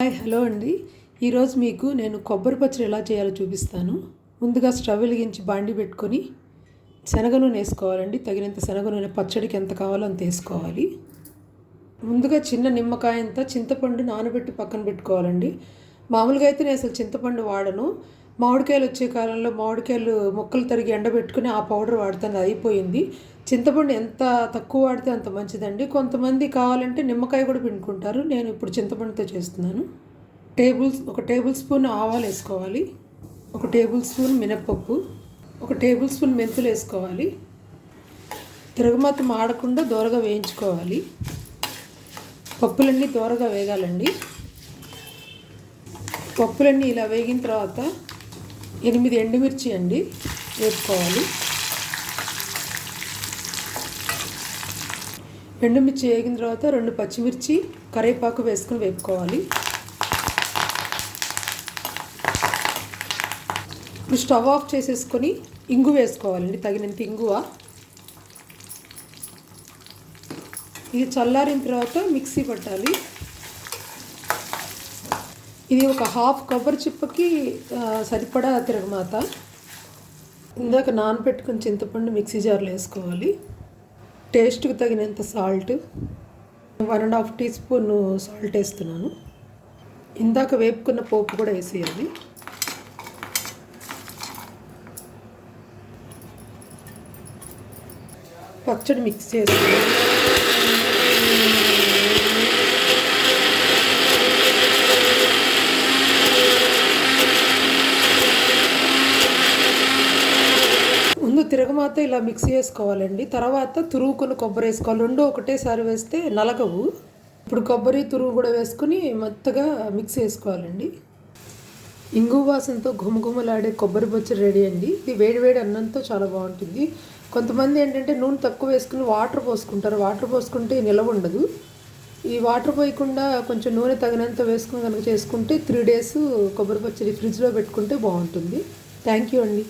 Hi hello అండి. ఈరోజు మీకు నేను కొబ్బరి పచ్చడి ఎలా చేయాలో చూపిస్తాను. ముందుగా స్టవ్ వెలిగించి బాండి పెట్టుకొని శనగ నూనె వేసుకోవాలండి. తగినంత శనగ నూనె, పచ్చడికి ఎంత కావాలో అంత వేసుకోవాలి. ముందుగా చిన్న నిమ్మకాయ అంత చింతపండు నానబెట్టి పక్కన పెట్టుకోవాలండి. మామూలుగా అయితే నేను అసలు చింతపండు వాడను. మామిడికాయలు వచ్చే కాలంలో మామిడికాయలు ముక్కలు తరిగి ఎండబెట్టుకుని ఆ పౌడర్ వాడుతాను, అయిపోయింది. చింతపండు ఎంత తక్కువ వాడితే అంత మంచిదండి. కొంతమంది కావాలంటే నిమ్మకాయ కూడా పిండుకుంటారు. నేను ఇప్పుడు చింతపండుతో చేస్తున్నాను. ఒక టేబుల్ స్పూన్ ఆవాలు వేసుకోవాలి, ఒక టేబుల్ స్పూన్ మినప్పప్పు, ఒక టేబుల్ స్పూన్ మెంతులు వేసుకోవాలి. తిరగమాత మాడకుండా దోరగా వేయించుకోవాలి. పప్పులన్నీ దోరగా వేగాలండి. పప్పులన్నీ ఇలా వేగిన తర్వాత 8 ఎండుమిర్చి అండి వేసుకోవాలి. ఎండుమిర్చి వేగిన తర్వాత 2 పచ్చిమిర్చి, కరివేపాకు వేసుకుని వేపుకోవాలి. ఇప్పుడు స్టవ్ ఆఫ్ చేసేసుకొని ఇంగు వేసుకోవాలండి, తగినంత ఇంగువ. ఇది చల్లారిన తర్వాత మిక్సీ పట్టాలి. ఇది ఒక హాఫ్ కొబ్బరి చిప్పకి సరిపడా తిరగమాత. ఇందాక నానబెట్టుకుని చింతపండు మిక్సీ జార్లో వేసుకోవాలి. టేస్ట్కి తగినంత సాల్ట్, 1.5 టీ స్పూన్ సాల్ట్ వేస్తున్నాను. ఇందాక వేపుకున్న పోపు కూడా వేసేయాలి. పచ్చడి మిక్స్ చేసుకోవాలి. ముందు తిరగమాత ఇలా మిక్స్ చేసుకోవాలండి. తర్వాత తురుగుకుని కొబ్బరి వేసుకోవాలి. 2 ఒకటేసారి వేస్తే నలగవు. ఇప్పుడు కొబ్బరి తురుగు కూడా వేసుకుని మెత్తగా మిక్స్ చేసుకోవాలండి. ఇంగు వాసనతో ఘుమఘుమలాడే కొబ్బరి పచ్చడి రెడీ అండి. ఇది వేడివేడి అన్నంతో చాలా బాగుంటుంది. కొంతమంది ఏంటంటే నూనె తక్కువ వేసుకుని వాటర్ పోసుకుంటారు. వాటర్ పోసుకుంటే నిలవ ఉండదు. ఈ వాటర్ పోయకుండా కొంచెం నూనె తగినంత వేసుకుని కనుక చేసుకుంటే 3 days కొబ్బరి పచ్చడి ఫ్రిడ్జ్లో పెట్టుకుంటే బాగుంటుంది. థ్యాంక్ యూ అండి.